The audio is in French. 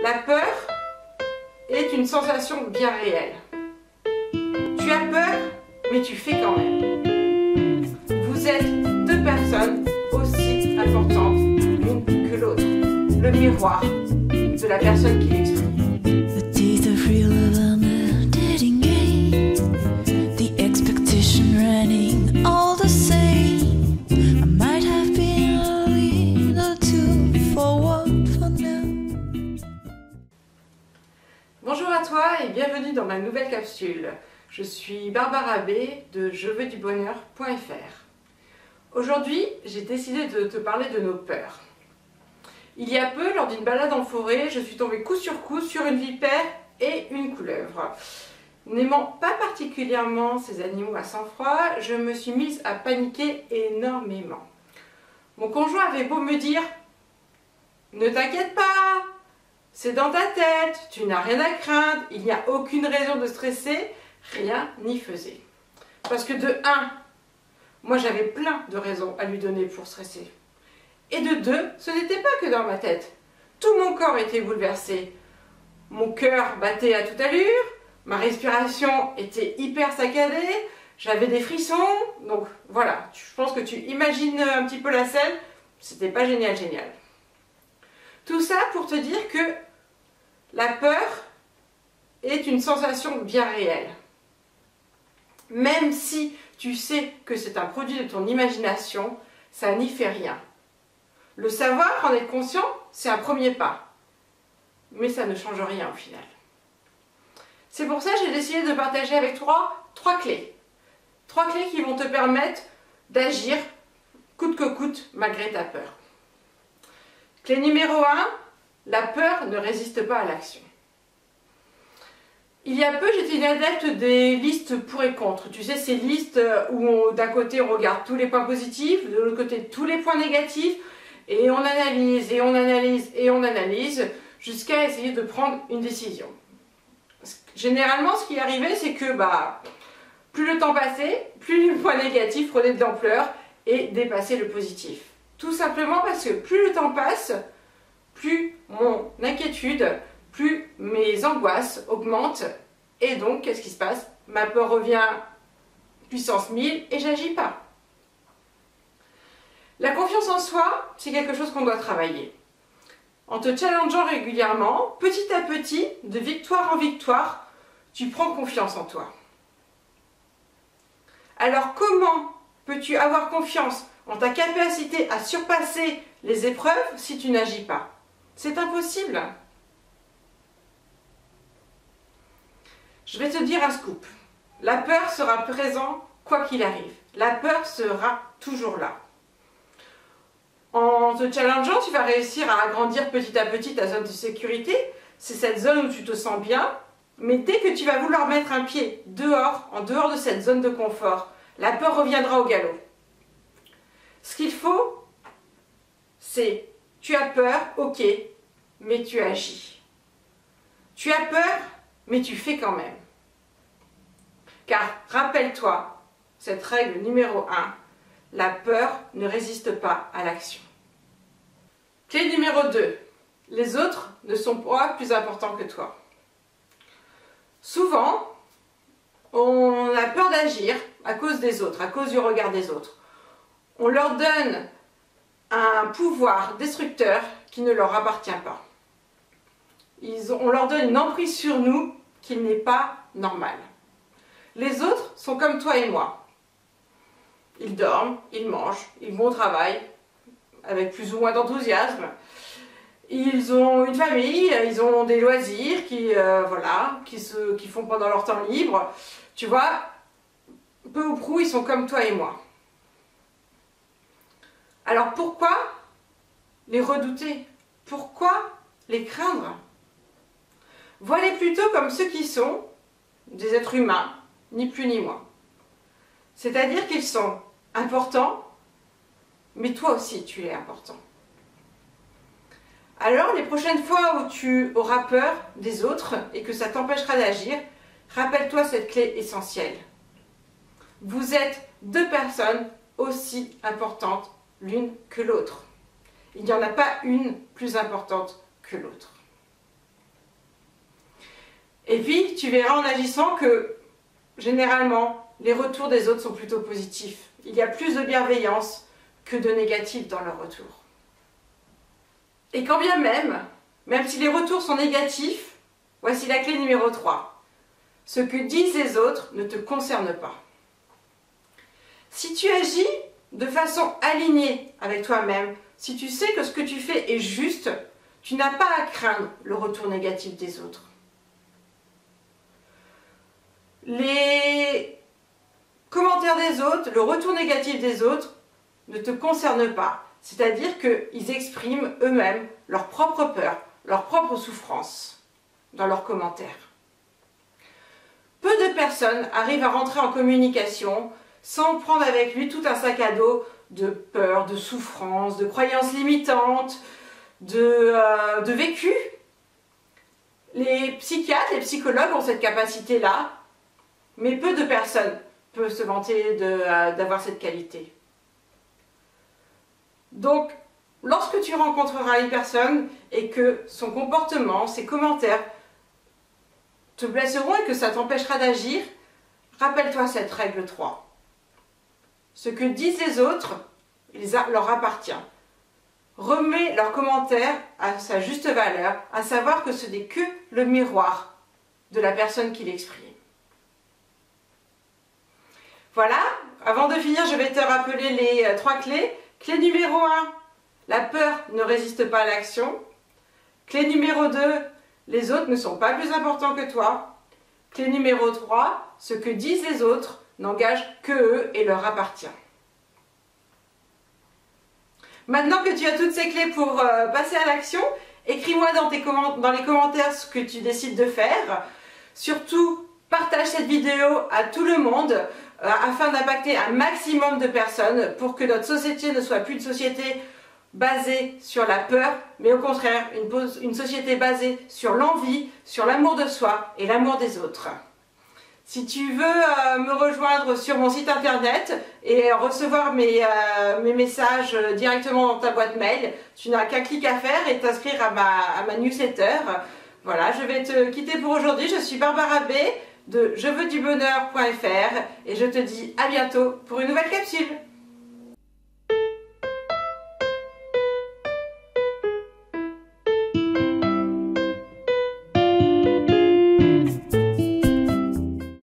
La peur est une sensation bien réelle. Tu as peur, mais tu fais quand même. Vous êtes deux personnes aussi importantes l'une que l'autre. Le miroir de la personne qui l'exprime. Bonjour à toi et bienvenue dans ma nouvelle capsule. Je suis Barbara B de jeveuxdubonheur.fr. Aujourd'hui, j'ai décidé de te parler de nos peurs. Il y a peu, lors d'une balade en forêt, je suis tombée coup sur coup sur une vipère et une couleuvre. N'aimant pas particulièrement ces animaux à sang-froid, je me suis mise à paniquer énormément. Mon conjoint avait beau me dire « Ne t'inquiète pas, c'est dans ta tête, tu n'as rien à craindre, il n'y a aucune raison de stresser », rien n'y faisait. Parce que de 1, moi j'avais plein de raisons à lui donner pour stresser. Et de 2, ce n'était pas que dans ma tête. Tout mon corps était bouleversé. Mon cœur battait à toute allure, ma respiration était hyper saccadée, j'avais des frissons. Donc voilà, je pense que tu imagines un petit peu la scène, c'était pas génial. Tout ça pour te dire que la peur est une sensation bien réelle. Même si tu sais que c'est un produit de ton imagination, ça n'y fait rien. Le savoir, en être conscient, c'est un premier pas. Mais ça ne change rien au final. C'est pour ça que j'ai décidé de partager avec toi 3 clés. 3 clés qui vont te permettre d'agir coûte que coûte malgré ta peur. Clé numéro 1, la peur ne résiste pas à l'action. Il y a peu, j'étais une adepte des listes pour et contre. Tu sais, ces listes où d'un côté on regarde tous les points positifs, de l'autre côté tous les points négatifs, et on analyse, et on analyse, et on analyse, jusqu'à essayer de prendre une décision. Généralement, ce qui arrivait, c'est que plus le temps passait, plus les points négatifs prenaient de l'ampleur et dépassaient le positif. Tout simplement parce que plus le temps passe, plus mon inquiétude, plus mes angoisses augmentent. Et donc, qu'est-ce qui se passe? Ma peur revient puissance 1000 et j'agis pas. La confiance en soi, c'est quelque chose qu'on doit travailler. En te challengeant régulièrement, petit à petit, de victoire en victoire, tu prends confiance en toi. Alors comment peux-tu avoir confiance en ta capacité à surpasser les épreuves si tu n'agis pas? C'est impossible. Je vais te dire un scoop. La peur sera présente quoi qu'il arrive. La peur sera toujours là. En te challengeant, tu vas réussir à agrandir petit à petit ta zone de sécurité. C'est cette zone où tu te sens bien. Mais dès que tu vas vouloir mettre un pied dehors, en dehors de cette zone de confort, la peur reviendra au galop. Ce qu'il faut, c'est, tu as peur, ok, mais tu agis. Tu as peur, mais tu fais quand même. Car rappelle-toi, cette règle numéro 1, la peur ne résiste pas à l'action. Clé numéro 2, les autres ne sont pas plus importants que toi. Souvent, on a peur d'agir à cause des autres, à cause du regard des autres. On leur donne un pouvoir destructeur qui ne leur appartient pas. On leur donne une emprise sur nous qui n'est pas normale. Les autres sont comme toi et moi. Ils dorment, ils mangent, ils vont au travail avec plus ou moins d'enthousiasme. Ils ont une famille, ils ont des loisirs qui font pendant leur temps libre. Tu vois, peu ou prou, ils sont comme toi et moi. Alors pourquoi les redouter? Pourquoi les craindre? Vois-les plutôt comme ceux qui sont des êtres humains, ni plus ni moins. C'est-à-dire qu'ils sont importants, mais toi aussi tu es important. Alors les prochaines fois où tu auras peur des autres et que ça t'empêchera d'agir, rappelle-toi cette clé essentielle. Vous êtes deux personnes aussi importantes l'une que l'autre. Il n'y en a pas une plus importante que l'autre. Et puis, tu verras en agissant que, généralement, les retours des autres sont plutôt positifs. Il y a plus de bienveillance que de négatif dans leur retour. Et quand bien même si les retours sont négatifs, voici la clé numéro 3. Ce que disent les autres ne te concerne pas. Si tu agis de façon alignée avec toi-même, si tu sais que ce que tu fais est juste, tu n'as pas à craindre le retour négatif des autres. Les commentaires des autres, le retour négatif des autres ne te concerne pas. C'est-à-dire qu'ils expriment eux-mêmes leur propre peur, leur propre souffrance dans leurs commentaires. Peu de personnes arrivent à rentrer en communication sans prendre avec lui tout un sac à dos de peur, de souffrance, de croyances limitantes, de vécu. Les psychiatres, les psychologues ont cette capacité-là, mais peu de personnes peuvent se vanter d'avoir cette qualité. Donc, lorsque tu rencontreras une personne et que son comportement, ses commentaires te blesseront et que ça t'empêchera d'agir, rappelle-toi cette règle 3. Ce que disent les autres, leur appartient. Remets leurs commentaires à sa juste valeur, à savoir que ce n'est que le miroir de la personne qui l'exprime. Voilà, avant de finir, je vais te rappeler les 3 clés. Clé numéro 1, la peur ne résiste pas à l'action. Clé numéro 2, les autres ne sont pas plus importants que toi. Clé numéro 3, ce que disent les autres n'engage que eux et leur appartient. Maintenant que tu as toutes ces clés pour passer à l'action, écris-moi dans les commentaires ce que tu décides de faire. Surtout, partage cette vidéo à tout le monde afin d'impacter un maximum de personnes pour que notre société ne soit plus une société basée sur la peur, mais au contraire, une société basée sur l'envie, sur l'amour de soi et l'amour des autres. Si tu veux me rejoindre sur mon site internet et recevoir mes messages directement dans ta boîte mail, tu n'as qu'un clic à faire et t'inscrire à ma newsletter. Voilà, je vais te quitter pour aujourd'hui. Je suis Barbara B de jeveudubonheur.fr et je te dis à bientôt pour une nouvelle capsule.